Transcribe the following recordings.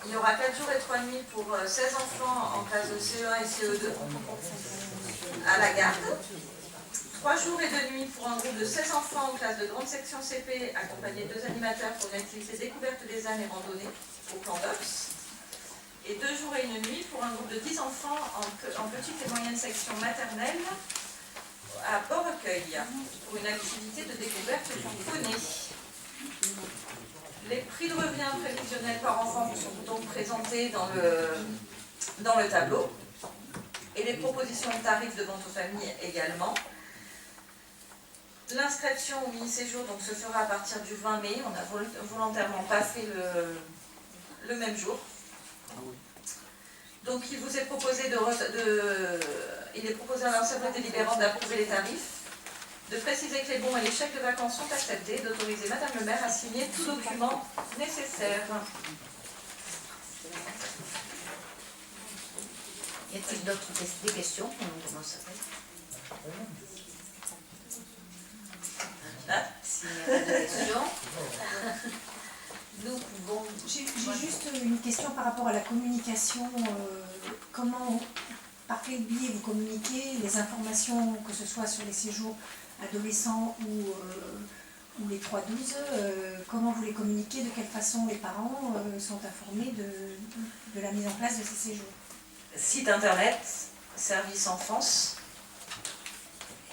Il y aura 4 jours et 3 nuits pour 16 enfants en classe de CE1 et CE2 à la garde. 3 jours et 2 nuits pour un groupe de 16 enfants en classe de grande section CP, accompagnés de 2 animateurs pour une activité découverte des ânes et randonnée au camp d'Ops. Et 2 jours et 1 nuit pour un groupe de 10 enfants en petite et moyenne section maternelle à Port-Recueil pour une activité de découverte du poney. Les prix de revient prévisionnels par enfant sont donc présentés dans le tableau et les propositions de tarifs de vente aux familles également. L'inscription au mini-séjour donc, se fera à partir du 20 mai. On n'a volontairement pas fait le même jour. Donc il vous est proposé il est proposé à l'Assemblée délibérante d'approuver les tarifs, de préciser que les bons et les chèques de vacances sont acceptés, d'autoriser Madame le maire à signer tout document nécessaire. Y a-t-il d'autres questions? Comment ça s'appelle? S'il n'y a pas de questions, nous pouvons... J'ai juste une question par rapport à la communication. Par quel biais vous communiquez les informations, que ce soit sur les séjours adolescents ou les 3-12, comment vous les communiquez, de quelle façon les parents sont informés de la mise en place de ces séjours? Site internet, service enfance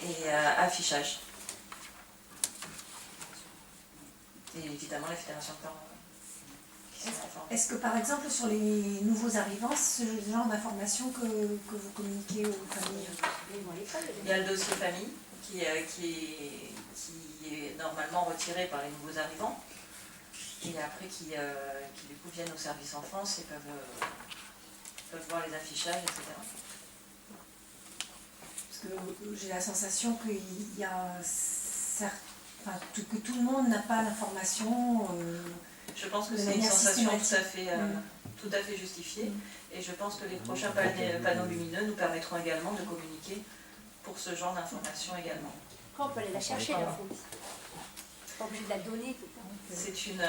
et affichage. Et évidemment la fédération de parents qui sont informés. Est-ce que par exemple sur les nouveaux arrivants, c'est ce genre d'informations que vous communiquez aux familles? Il y a le dossier famille qui est normalement retiré par les nouveaux arrivants et après qui du coup viennent au service enfance et peuvent voir les affichages, etc. Parce que j'ai la sensation qu'il y a que tout le monde n'a pas l'information. Je pense que c'est une sensation tout à fait justifiée et je pense que les prochains panneaux lumineux nous permettront également de communiquer pour ce genre d'informations également. Après, on peut aller la chercher, l'info. Pas obligé de la donner. C'est une...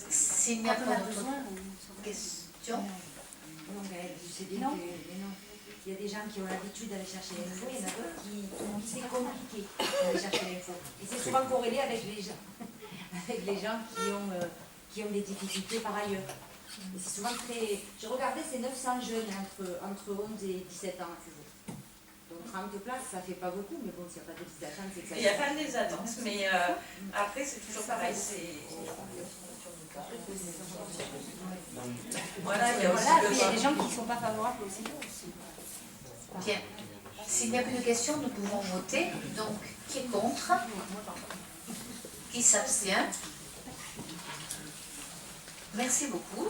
S'il n'y a pas d'autres questions? Non, mais je sais bien que non. Il y a des gens qui ont l'habitude d'aller chercher l'info, il y en a d'autres qui c'est compliqué d'aller chercher l'info. Et c'est souvent corrélé avec les gens, qui ont des difficultés par ailleurs. Et c'est souvent très... J'ai regardé, c'est 900 jeunes entre 11 et 17 ans. Donc 30 places, ça fait pas beaucoup, mais bon, s'il n'y a pas de liste d'attente, c'est que ça... Il n'y a pas de liste d'attente, mais après c'est toujours pareil. Voilà, il y a des gens qui ne sont pas favorables aussi. Bien. S'il n'y a plus de questions, nous pouvons voter. Donc, qui est contre? Qui s'abstient? Merci beaucoup.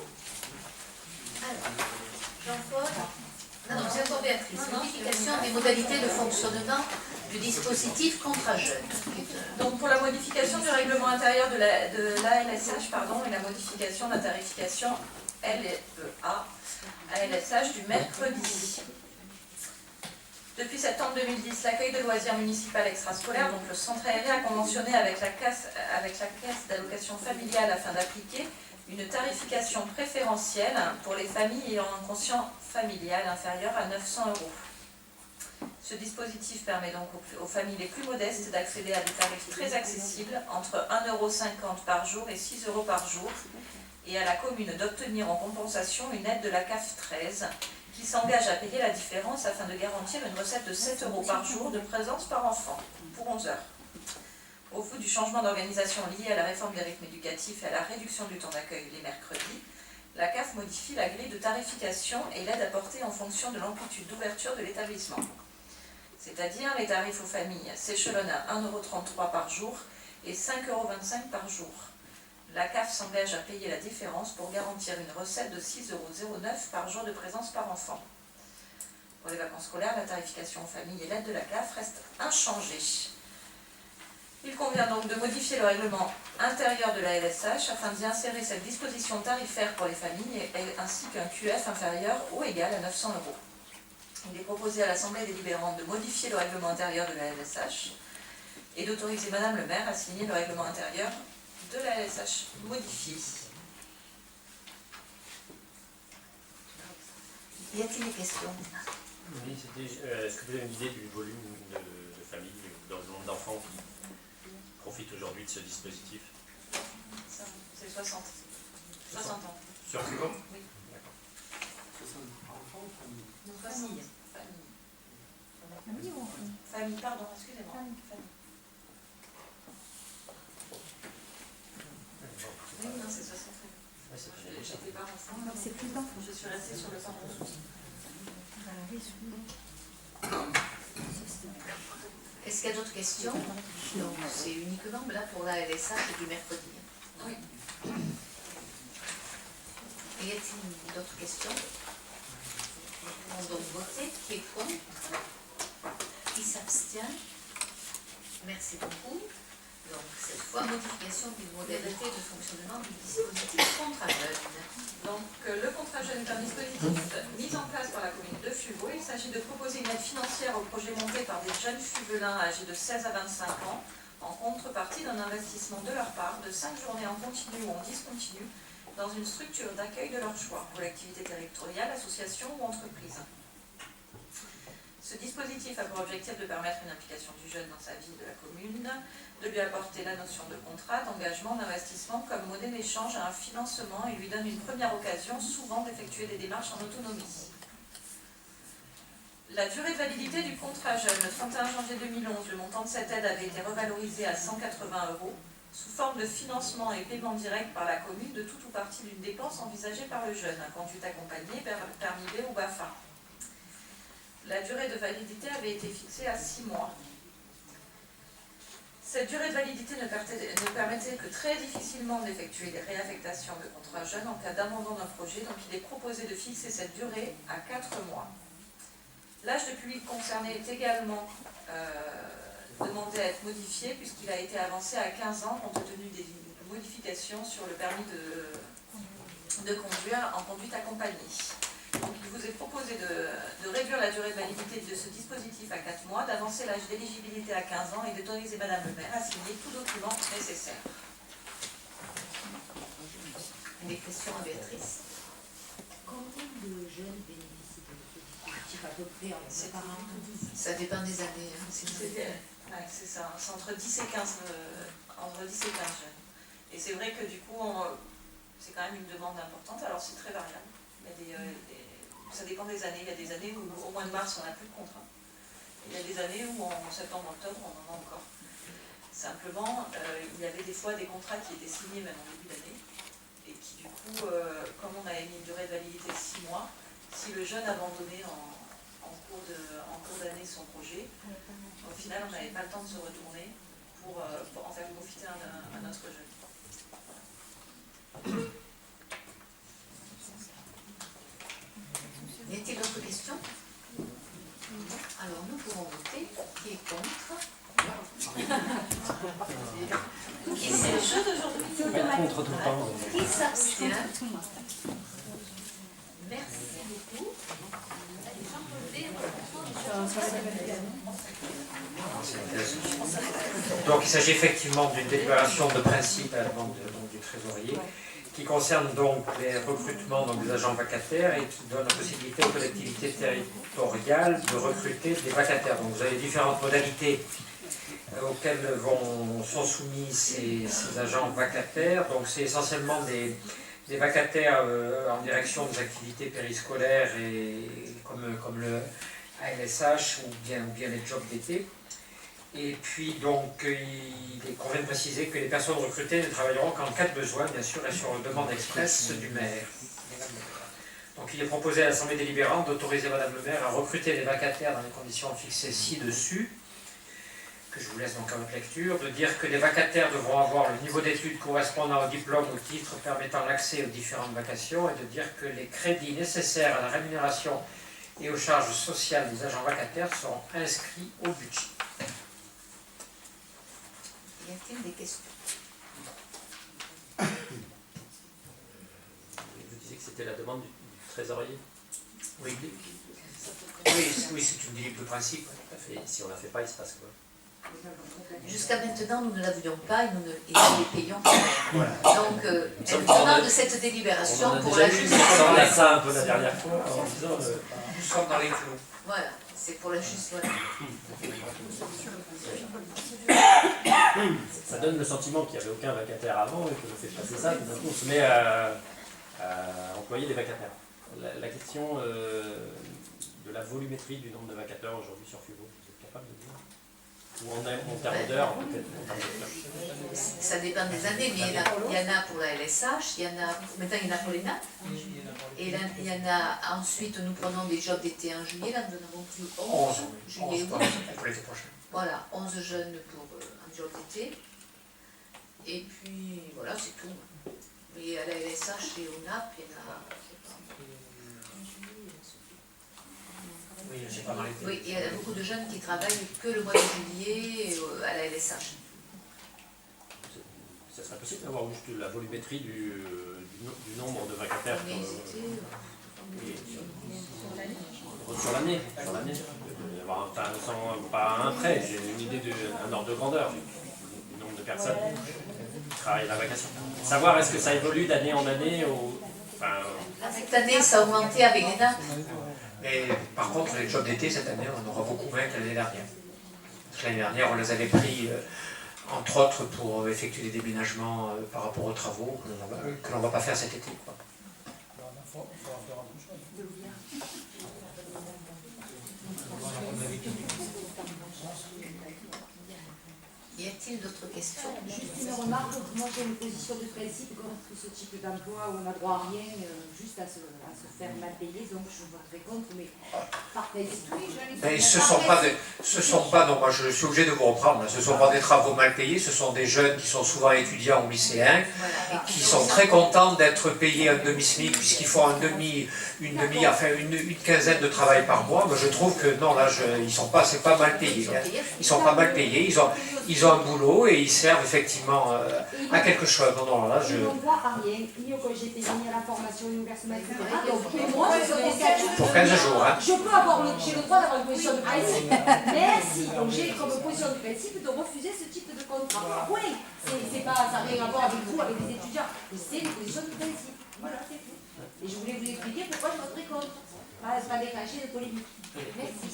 Alors, Jean-Paul? Non, c'est encore Béatrice. Modification des modalités de fonctionnement du dispositif contrat jeune. Donc pour la modification du règlement intérieur de l'ALSH et la modification de la tarification LEA ALSH du mercredi. Depuis septembre 2010, l'accueil de loisirs municipal extrascolaire, donc le centre aéré, a conventionné avec la caisse d'allocation familiale afin d'appliquer une tarification préférentielle pour les familles ayant un quotient familial inférieur à 900 €. Ce dispositif permet donc aux familles les plus modestes d'accéder à des tarifs très accessibles, entre 1,50 € par jour et 6 € par jour, et à la commune d'obtenir en compensation une aide de la CAF 13, qui s'engage à payer la différence afin de garantir une recette de 7 € par jour de présence par enfant, pour 11 heures. Au vu du changement d'organisation lié à la réforme des rythmes éducatifs et à la réduction du temps d'accueil les mercredis, la CAF modifie la grille de tarification et l'aide apportée en fonction de l'amplitude d'ouverture de l'établissement. C'est-à-dire les tarifs aux familles s'échelonnent à 1,33 € par jour et 5,25 € par jour. La CAF s'engage à payer la différence pour garantir une recette de 6,09 € par jour de présence par enfant. Pour les vacances scolaires, la tarification aux familles et l'aide de la CAF restent inchangées. Il convient donc de modifier le règlement intérieur de la LSH afin d'y insérer cette disposition tarifaire pour les familles ainsi qu'un QF inférieur ou égal à 900 €. Il est proposé à l'Assemblée délibérante de modifier le règlement intérieur de la LSH et d'autoriser Madame le maire à signer le règlement intérieur de la LSH modifié. Y a-t-il des questions? Oui, est-ce que vous avez une idée du volume de familles ou dans le nombre d'enfants qui profitent aujourd'hui de ce dispositif? C'est 60. 60 ans. Sur ce compte? Oui. D'accord. 60 enfants, famille. Famille. Famille ou enfant? Famille, pardon, excusez-moi. Famille. Oui, non, c'est 60. Ouais, c'est très bien. J'étais pas enceinte. C'est plus d'enfants. Je suis restée sur le 111. Est-ce qu'il y a d'autres questions? Donc, c'est uniquement là pour la LSH du mercredi. Oui. Et y a-t-il d'autres questions? On va donc voter. Qui est contre? Qui s'abstient? Merci beaucoup. Donc, cette fois, modification des modalités de fonctionnement du dispositif contrat jeune. Donc, le contrat jeune est un dispositif mis en place par la commune de Fuveau. Il s'agit de proposer une aide financière aux projets montés par des jeunes fuvelins âgés de 16 à 25 ans, en contrepartie d'un investissement de leur part de 5 journées en continu ou en discontinu dans une structure d'accueil de leur choix, collectivité territoriale, association ou entreprise. Ce dispositif a pour objectif de permettre une implication du jeune dans sa vie de la commune, de lui apporter la notion de contrat, d'engagement, d'investissement comme monnaie d'échange à un financement et lui donne une première occasion, souvent, d'effectuer des démarches en autonomie. La durée de validité du contrat jeune, le 31 janvier 2011, le montant de cette aide avait été revalorisé à 180 € sous forme de financement et paiement direct par la commune de tout ou partie d'une dépense envisagée par le jeune, un conduite accompagnée, permis B ou BAFA. La durée de validité avait été fixée à 6 mois. Cette durée de validité ne permettait que très difficilement d'effectuer des réaffectations de contrats jeunes en cas d'abandon d'un projet, donc il est proposé de fixer cette durée à 4 mois. L'âge de public concerné est également demandé à être modifié puisqu'il a été avancé à 15 ans compte tenu des modifications sur le permis de conduire en conduite accompagnée. Donc il vous est proposé de réduire la durée de validité de ce dispositif à 4 mois, d'avancer l'âge d'éligibilité à 15 ans et d'autoriser Madame le maire à signer tout document nécessaire. Des questions à Béatrice? Combien de jeunes bénéficient de ce dispositif à peu près en C'est par an? Ça dépend des années. Hein, Ouais, c'est ça, c'est entre 10 et 15 jeunes. Et c'est vrai que du coup, c'est quand même une demande importante, alors c'est très variable. Il y a ça dépend des années. Il y a des années où au mois de mars, on n'a plus de contrat. Il y a des années où en septembre, octobre, on en a encore. Simplement, il y avait des fois des contrats qui étaient signés même en début d'année et qui du coup, comme on avait mis une durée de validité de 6 mois, si le jeune abandonnait en cours d'année son projet, au final, on n'avait pas le temps de se retourner pour en faire profiter un autre jeune. Y a-t-il d'autres questions? Alors nous pourrons voter. Qui est contre? Qui C'est le jeu d'aujourd'hui. Contre tout le temps. Qui s'abstient? Merci beaucoup. Donc il s'agit effectivement d'une déclaration de principe à la demande du trésorier qui concerne donc les recrutements des agents vacataires et qui donne la possibilité aux collectivités territoriales de recruter des vacataires. Donc vous avez différentes modalités auxquelles sont soumis ces agents vacataires. Donc c'est essentiellement des vacataires en direction des activités périscolaires et comme le ALSH ou bien les jobs d'été. Et puis donc il convient de préciser que les personnes recrutées ne travailleront qu'en cas de besoin, bien sûr, et sur demande expresse du maire. Donc il est proposé à l'Assemblée délibérante d'autoriser Madame le maire à recruter les vacataires dans les conditions fixées ci-dessus, que je vous laisse donc à votre lecture, de dire que les vacataires devront avoir le niveau d'études correspondant au diplôme ou titre permettant l'accès aux différentes vacations, et de dire que les crédits nécessaires à la rémunération et aux charges sociales des agents vacataires seront inscrits au budget. Y a-t-il des questions? Vous disiez que c'était la demande du trésorier? Oui, oui, c'est une délit de principe. Et si on ne la fait pas, il se passe quoi? Jusqu'à maintenant, nous ne l'avions pas et nous les payons quand même. Voilà. Donc, elle demande cette délibération On a pour déjà la eu juste. ça un peu la dernière fois en disant Nous sommes dans les clous. Voilà, c'est pour la juste. Voilà. ça donne le sentiment qu'il n'y avait aucun vacataire avant et que le fait de passer ça, tout d'un coup, on se met à employer des vacataires. La question de la volumétrie du nombre de vacataires aujourd'hui sur FUBO, vous êtes capable de dire? Ou en termes d'heures, peut-être en termes d'heures. Ça dépend des années, mais il y en a pour la LSH, maintenant il y en a pour les NAP. Et là, il y en a ensuite, nous prenons des jobs d'été en juillet, là nous en avons pris 11, juillet, août. Pour l'été prochain. Voilà, 11 jeunes pour un job d'été. Et puis voilà, c'est tout. Mais à la LSH et au NAP, il y en a. Oui, c'est pas dans l'été. Oui, il y a beaucoup de jeunes qui travaillent que le mois de juillet à la LSH. Ça serait possible d'avoir juste la volumétrie du nombre de vacataires On est sur l'année. D'avoir pas un trait, j'ai une idée d'un ordre de grandeur du nombre de personnes qui travaillent la vacation. Savoir est-ce que ça évolue d'année en année Cette année, ça a augmenté avec les NAP. Mais par contre, les jobs d'été, cette année, on en aura beaucoup moins que l'année dernière. Parce que l'année dernière, on les avait pris, entre autres, pour effectuer des déménagements par rapport aux travaux que l'on ne va pas faire cet été, quoi. Y a-t-il d'autres questions? Juste une remarque, moi j'ai une position de principe contre ce type d'emploi où on n'a droit à rien, juste à se faire mal payer, donc je voterai contre, mais par principe, oui, je Mais ce sont pas, non, moi je suis obligé de vous reprendre, ce ne sont pas des travaux mal payés, ce sont des jeunes qui sont souvent étudiants ou lycéens, Voilà. qui sont très contents d'être payés un demi-SMIC, puisqu'ils font une quinzaine de travail par mois. Moi je trouve que non, là, ils sont pas, c'est pas mal payé. Hein. Ils sont pas mal payés, ils ont un boulot et ils servent effectivement à quelque chose. Non, là, Ils n'ont droit à rien, ni au congé payé, ni à la formation, ni au versement, etc. Donc moi, je serais statut. pour 15 jours. Hein. Je peux avoir j'ai le droit d'avoir une position de principe. Merci. Donc j'ai comme position de principe de refuser ce type de contrat. Oui, c'est pas, ça n'a rien à voir avec vous, avec les étudiants. Mais c'est une position de principe. Voilà, c'est tout. Et je voulais vous expliquer pourquoi je voterai contre. Pas déclencher de polémique. Merci.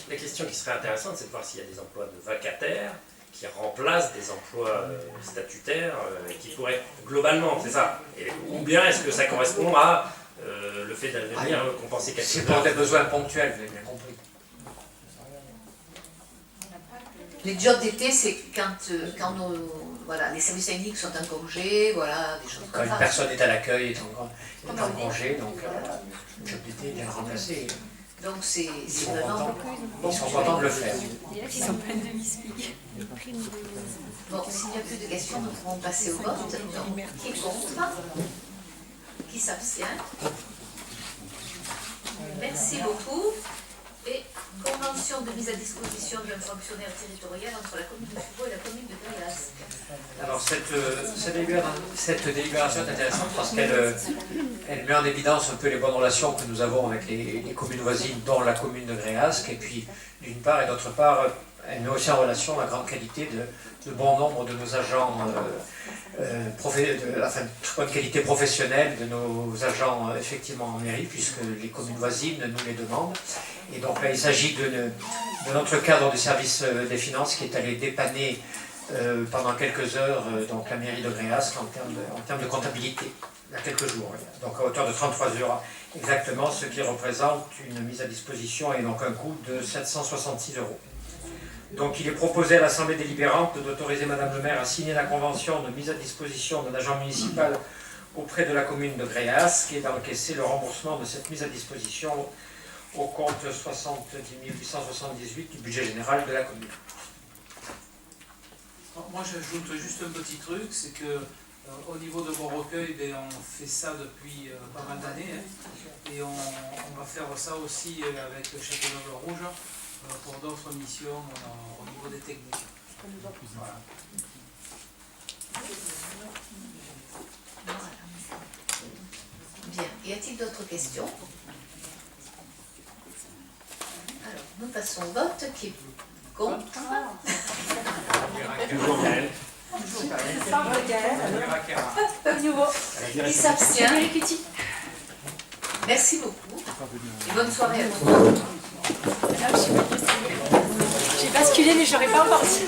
La question qui serait intéressante, c'est de voir s'il y a des emplois de vacataires qui remplacent des emplois statutaires et qui pourraient, globalement, c'est ça. Ou bien est-ce que ça correspond à le fait de venir compenser quelque chose? C'est pour des besoins ponctuels, vous avez bien compris. Les jobs d'été, c'est quand les services techniques sont en congé, voilà, des choses Quand comme une ça. personne est à l'accueil, est en congé, donc le job d'été vient remplacer. Donc c'est Ils sont vraiment... contents de le faire. Bon, s'il n'y a plus de questions, nous pourrons passer au vote. Donc, qui est contre? Qui s'abstient? Merci beaucoup. Et convention de mise à disposition d'un fonctionnaire territorial entre la commune de Fubot et la commune de Gréas. Alors cette délibération est intéressante parce qu'elle met en évidence un peu les bonnes relations que nous avons avec les communes voisines, dont la commune de Gréasque, et puis d'une part, et d'autre part, elle met aussi en relation la grande qualité de bon nombre de nos agents, très bonne qualité professionnelle de nos agents effectivement en mairie, puisque les communes voisines nous les demandent. Et donc là, il s'agit de notre cadre de service des finances qui est allé dépanner pendant quelques heures donc la mairie de Gréasque en termes de comptabilité, il y a quelques jours. Donc à hauteur de 33 heures exactement, ce qui représente une mise à disposition et donc un coût de 766 €. Donc il est proposé à l'Assemblée délibérante d'autoriser Madame le maire à signer la convention de mise à disposition d'un agent municipal auprès de la commune de Gréasque et d'encaisser le remboursement de cette mise à disposition au compte 70 878 du budget général de la commune. Moi j'ajoute juste un petit truc, c'est que au niveau de Bon-Recueil, on fait ça depuis pas mal d'années, hein, et on va faire ça aussi avec Châteauneuf-le-Rouge pour d'autres missions au niveau des techniques. Voilà. Bien, y a-t-il d'autres questions? Alors, nous passons au vote qui est contre. Toujours Gaël. De nouveau. Qui s'abstient? Merci beaucoup. Et bonne soirée à tous. Là, j'ai basculé, mais je n'aurais pas encore dit.